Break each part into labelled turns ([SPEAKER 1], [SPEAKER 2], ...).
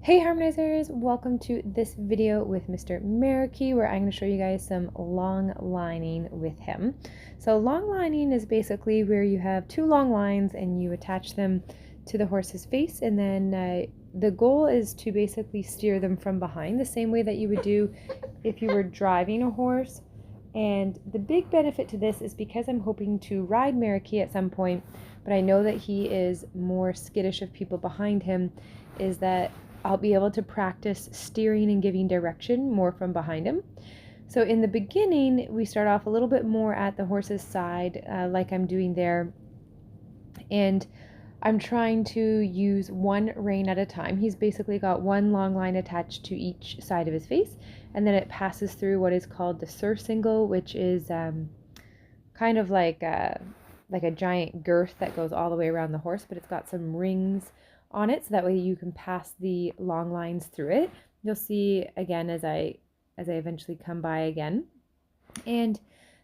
[SPEAKER 1] Hey harmonizers, welcome to this video with Mr. Meraki where I'm going to show you guys some long lining with him. So long lining is basically where you have two long lines and you attach them to the horse's face, and then the goal is to basically steer them from behind the same way that you would do if you were driving a horse. And the big benefit to this is because I'm hoping to ride Meraki at some point, but I know that he is more skittish of people behind him, is that I'll be able to practice steering and giving direction more from behind him. So in the beginning, we start off a little bit more at the horse's side, like I'm doing there. And I'm trying to use one rein at a time. He's basically got one long line attached to each side of his face, and then it passes through what is called the surcingle, which is kind of like a giant girth that goes all the way around the horse, but it's got some rings on it, so that way you can pass the long lines through it. You'll see again as I eventually come by again. And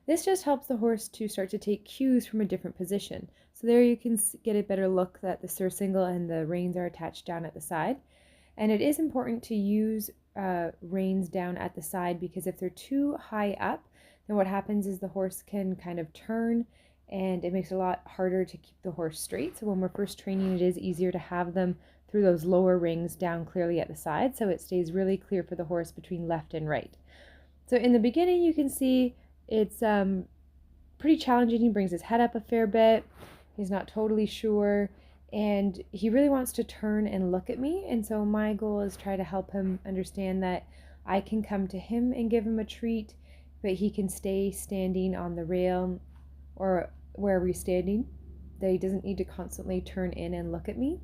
[SPEAKER 1] this just helps the horse to start to take cues from a different position. So there you can get a better look that the surcingle and the reins are attached down at the side. And it is important to use reins down at the side, because if they're too high up, then what happens is the horse can kind of turn, and it makes it a lot harder to keep the horse straight. So when we're first training, it is easier to have them through those lower rings down clearly at the side, so it stays really clear for the horse between left and right. So in the beginning, you can see it's pretty challenging. He brings his head up a fair bit. He's not totally sure, and he really wants to turn and look at me. And so my goal is try to help him understand that I can come to him and give him a treat, but he can stay standing on the rail or wherever he's standing, that he doesn't need to constantly turn in and look at me,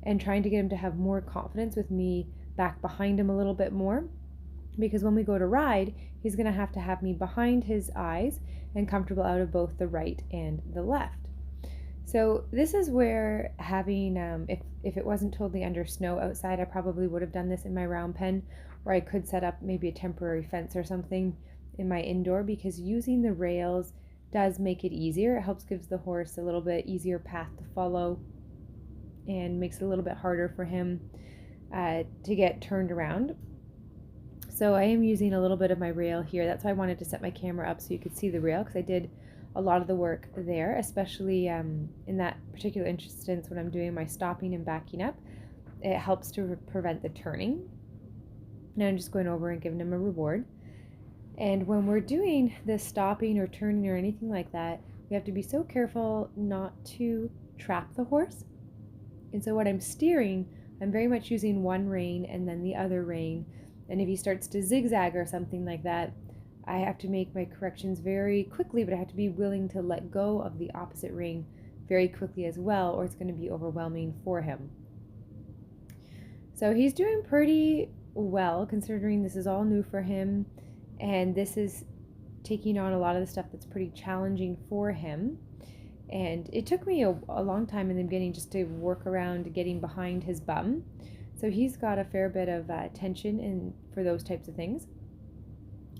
[SPEAKER 1] and trying to get him to have more confidence with me back behind him a little bit more, because when we go to ride, he's going to have me behind his eyes and comfortable out of both the right and the left. So this is where having, if it wasn't totally under snow outside, I probably would have done this in my round pen, where I could set up maybe a temporary fence or something in my indoor, because using the rails does make it easier. It helps gives the horse a little bit easier path to follow and makes it a little bit harder for him to get turned around. So I am using a little bit of my rail here. That's why I wanted to set my camera up so you could see the rail, because I did a lot of the work there, especially in that particular instance when I'm doing my stopping and backing up. It helps to prevent the turning. Now I'm just going over and giving him a reward. And when we're doing this stopping or turning or anything like that, we have to be so careful not to trap the horse. And so when I'm steering, I'm very much using one rein and then the other rein. And if he starts to zigzag or something like that, I have to make my corrections very quickly, but I have to be willing to let go of the opposite rein very quickly as well, or it's going to be overwhelming for him. So he's doing pretty well, considering this is all new for him, and this is taking on a lot of the stuff that's pretty challenging for him. And it took me a long time in the beginning just to work around getting behind his bum. So he's got a fair bit of tension for those types of things.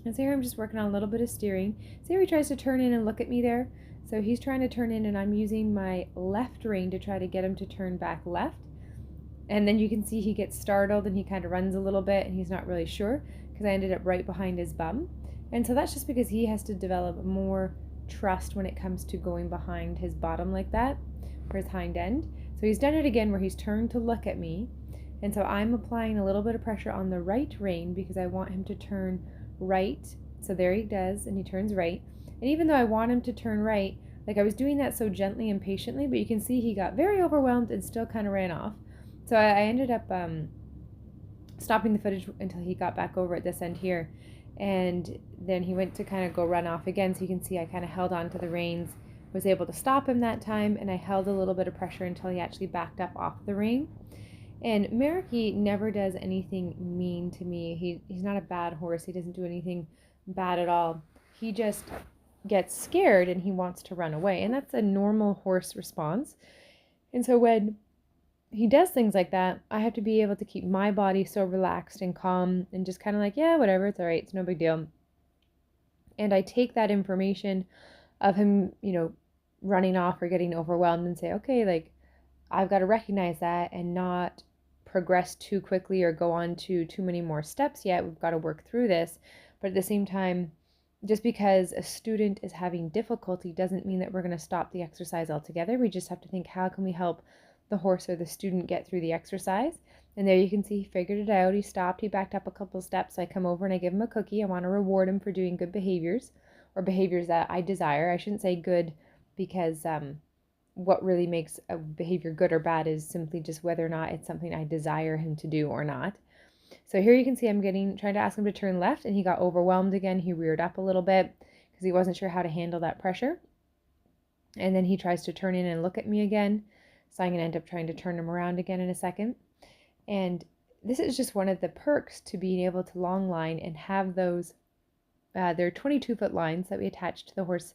[SPEAKER 1] And so here I'm just working on a little bit of steering. See how he tries to turn in and look at me there? So he's trying to turn in, and I'm using my left rein to try to get him to turn back left. And then you can see he gets startled and he kind of runs a little bit, and he's not really sure, because I ended up right behind his bum. And so that's just because he has to develop more trust when it comes to going behind his bottom like that, or his hind end. So he's done it again where he's turned to look at me. And so I'm applying a little bit of pressure on the right rein because I want him to turn right. So there he does, and he turns right. And even though I want him to turn right, like I was doing that so gently and patiently, but you can see he got very overwhelmed and still kind of ran off. So I ended up stopping the footage until he got back over at this end here. And then he went to kind of go run off again. So you can see I kind of held on to the reins, was able to stop him that time, and I held a little bit of pressure until he actually backed up off the rein. And Meraki never does anything mean to me. He's not a bad horse. He doesn't do anything bad at all. He just gets scared and he wants to run away. And that's a normal horse response. And so when he does things like that, I have to be able to keep my body so relaxed and calm and just kind of like, yeah, whatever, it's all right, it's no big deal. And I take that information of him, running off or getting overwhelmed and say, okay, like, I've got to recognize that and not progress too quickly or go on to too many more steps yet. We've got to work through this. But at the same time, just because a student is having difficulty doesn't mean that we're going to stop the exercise altogether. We just have to think, how can we help the horse or the student get through the exercise? And there you can see he figured it out. He stopped, he backed up a couple steps. So I come over and I give him a cookie. I want to reward him for doing good behaviors, or behaviors that I desire. I shouldn't say good, because what really makes a behavior good or bad is simply just whether or not it's something I desire him to do or not. So here you can see I'm trying to ask him to turn left, and he got overwhelmed again. He reared up a little bit because he wasn't sure how to handle that pressure. And then he tries to turn in and look at me again. So I'm going to end up trying to turn him around again in a second. And this is just one of the perks to being able to long line and have those, they're 22-foot lines that we attach to the horse.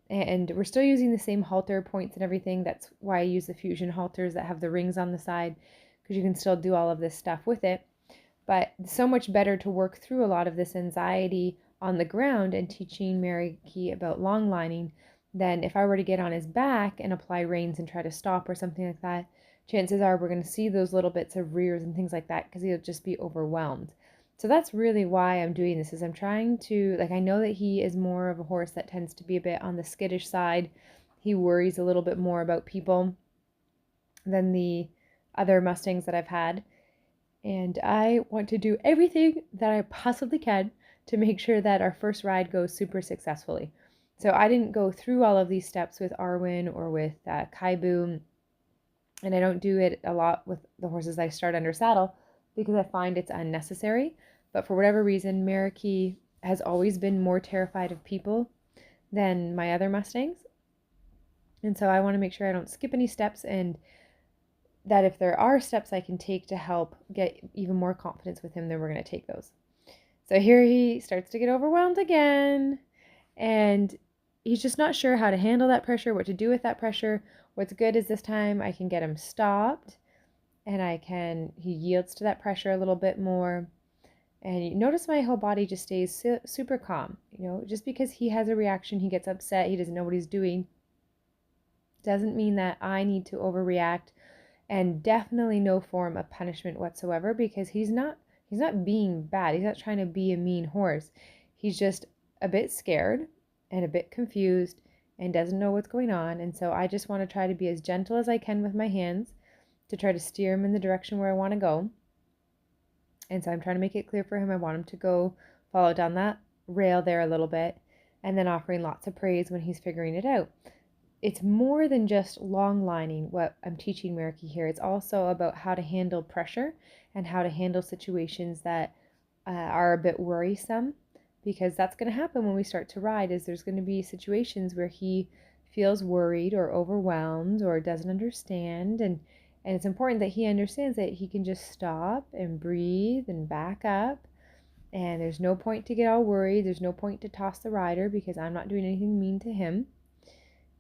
[SPEAKER 1] And we're still using the same halter points and everything. That's why I use the fusion halters that have the rings on the side, because you can still do all of this stuff with it. But so much better to work through a lot of this anxiety on the ground and teaching Meraki about long lining than if I were to get on his back and apply reins and try to stop or something like that. Chances are we're going to see those little bits of rears and things like that because he'll just be overwhelmed. So that's really why I'm doing this, is I'm trying to, like, I know that he is more of a horse that tends to be a bit on the skittish side. He worries a little bit more about people than the other Mustangs that I've had. And I want to do everything that I possibly can to make sure that our first ride goes super successfully. So I didn't go through all of these steps with Arwen or with Kaibu, and I don't do it a lot with the horses I start under saddle because I find it's unnecessary. But for whatever reason, Meraki has always been more terrified of people than my other Mustangs. And so I want to make sure I don't skip any steps, and that if there are steps I can take to help get even more confidence with him, then we're going to take those. So here he starts to get overwhelmed again, and he's just not sure how to handle that pressure, what to do with that pressure. What's good is this time I can get him stopped, and he yields to that pressure a little bit more. And you notice my whole body just stays super calm. You know, just because he has a reaction, he gets upset, he doesn't know what he's doing, doesn't mean that I need to overreact. And definitely no form of punishment whatsoever, because he's not being bad. He's not trying to be a mean horse. He's just a bit scared and a bit confused and doesn't know what's going on. And so I just want to try to be as gentle as I can with my hands to try to steer him in the direction where I want to go. And so I'm trying to make it clear for him. I want him to go follow down that rail there a little bit, and then offering lots of praise when he's figuring it out. It's more than just long lining what I'm teaching Meraki here. It's also about how to handle pressure and how to handle situations that are a bit worrisome, because that's going to happen when we start to ride. Is there's going to be situations where he feels worried or overwhelmed or doesn't understand, and it's important that he understands that he can just stop and breathe and back up. And there's no point to get all worried. There's no point to toss the rider, because I'm not doing anything mean to him.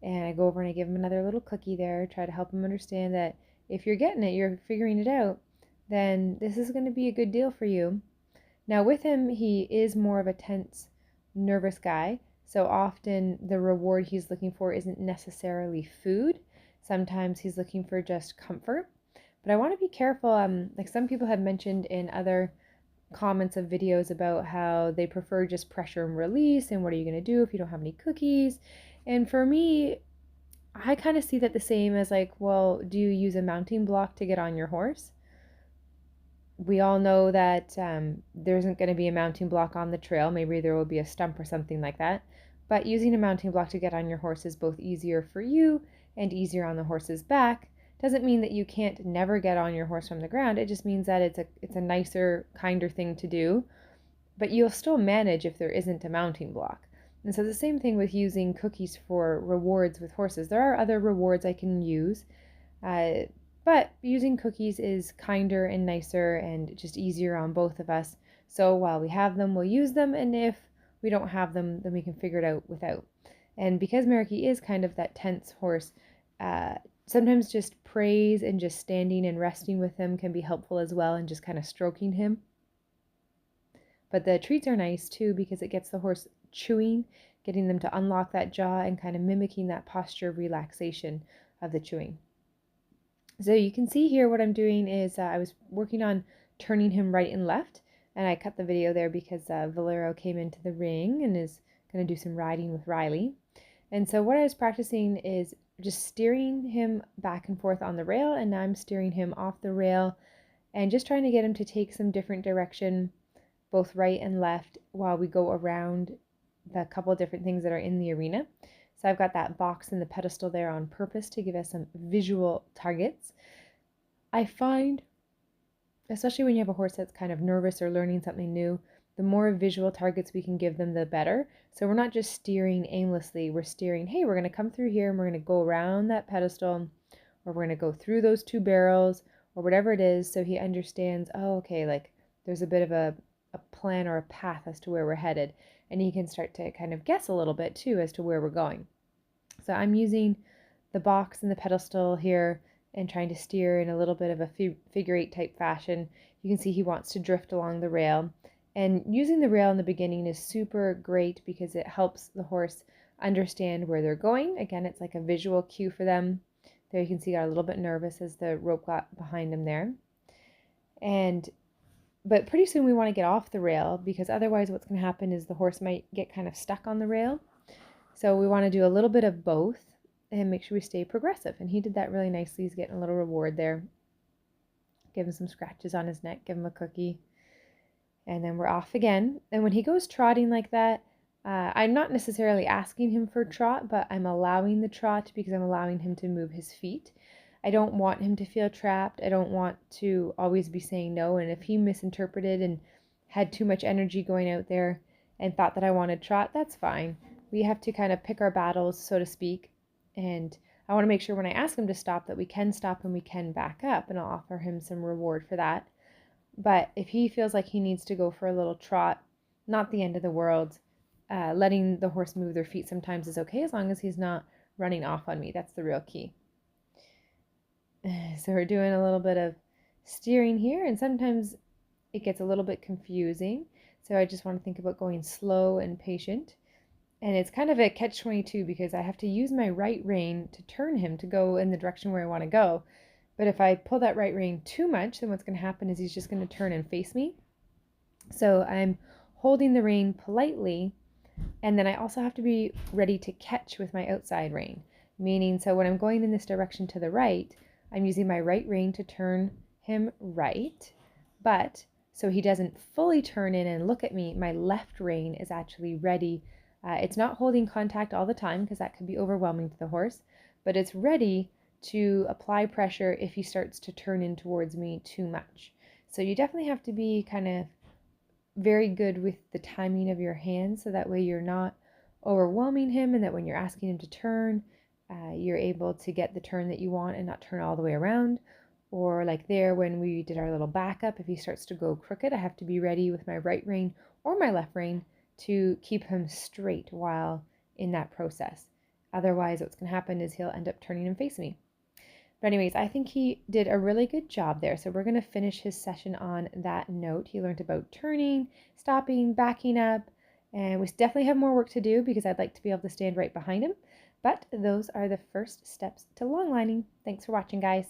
[SPEAKER 1] And I go over and I give him another little cookie there, try to help him understand that if you're getting it, you're figuring it out, then this is going to be a good deal for you. Now with him, he is more of a tense, nervous guy. So often the reward he's looking for isn't necessarily food. Sometimes he's looking for just comfort. But I want to be careful. Like some people have mentioned in other comments of videos about how they prefer just pressure and release, and what are you going to do if you don't have any cookies? And for me, I kind of see that the same as, like, well, do you use a mounting block to get on your horse? We all know that there isn't going to be a mounting block on the trail. Maybe there will be a stump or something like that. But using a mounting block to get on your horse is both easier for you and easier on the horse's back. Doesn't mean that you can't never get on your horse from the ground. It just means that it's a nicer, kinder thing to do. But you'll still manage if there isn't a mounting block. And so the same thing with using cookies for rewards with horses. There are other rewards I can use, but using cookies is kinder and nicer and just easier on both of us. So while we have them, we'll use them, and if we don't have them, then we can figure it out without. And because Meraki is kind of that tense horse, sometimes just praise and just standing and resting with him can be helpful as well, and just kind of stroking him. But the treats are nice too, because it gets the horse chewing, getting them to unlock that jaw and kind of mimicking that posture of relaxation of the chewing. So you can see here what I'm doing is I was working on turning him right and left, and I cut the video there because Valero came into the ring and is going to do some riding with Riley. And so what I was practicing is just steering him back and forth on the rail, and now I'm steering him off the rail and just trying to get him to take some different direction, both right and left, while we go around the couple of different things that are in the arena. So I've got that box and the pedestal there on purpose to give us some visual targets. I find, especially when you have a horse that's kind of nervous or learning something new, the more visual targets we can give them, the better. So we're not just steering aimlessly, we're steering, hey, we're going to come through here and we're going to go around that pedestal, or we're going to go through those two barrels, or whatever it is, so he understands, oh, okay, like there's a bit of a plan or a path as to where we're headed. And he can start to kind of guess a little bit too as to where we're going. So I'm using the box and the pedestal here and trying to steer in a little bit of a figure eight type fashion. You can see he wants to drift along the rail. And using the rail in the beginning is super great because it helps the horse understand where they're going. Again, it's like a visual cue for them. There you can see he got a little bit nervous as the rope got behind him there. But pretty soon we want to get off the rail because otherwise what's going to happen is the horse might get kind of stuck on the rail. So we want to do a little bit of both and make sure we stay progressive. And he did that really nicely. He's getting a little reward there. Give him some scratches on his neck, give him a cookie. And then we're off again. And when he goes trotting like that, I'm not necessarily asking him for trot, but I'm allowing the trot because I'm allowing him to move his feet. I don't want him to feel trapped. I don't want to always be saying no. And if he misinterpreted and had too much energy going out there and thought that I wanted trot, that's fine. We have to kind of pick our battles, so to speak. And I want to make sure when I ask him to stop that we can stop and we can back up, and I'll offer him some reward for that. But if he feels like he needs to go for a little trot, not the end of the world. Letting the horse move their feet sometimes is okay as long as he's not running off on me. That's the real key. So we're doing a little bit of steering here, and sometimes it gets a little bit confusing. So I just want to think about going slow and patient. And it's kind of a catch-22 because I have to use my right rein to turn him to go in the direction where I want to go. But if I pull that right rein too much, then what's going to happen is he's just going to turn and face me. So I'm holding the rein politely, and then I also have to be ready to catch with my outside rein. Meaning, so when I'm going in this direction to the right, I'm using my right rein to turn him right. But so he doesn't fully turn in and look at me, my left rein is actually ready. It's not holding contact all the time because that could be overwhelming to the horse, but it's ready to apply pressure if he starts to turn in towards me too much. So you definitely have to be kind of very good with the timing of your hands so that way you're not overwhelming him, and that when you're asking him to turn, you're able to get the turn that you want and not turn all the way around. Or like there when we did our little backup, if he starts to go crooked, I have to be ready with my right rein or my left rein to keep him straight while in that process. Otherwise, what's going to happen is he'll end up turning and face me. But anyways, I think he did a really good job there. So we're going to finish his session on that note. He learned about turning, stopping, backing up, and we definitely have more work to do because I'd like to be able to stand right behind him. But those are the first steps to long lining. Thanks for watching, guys.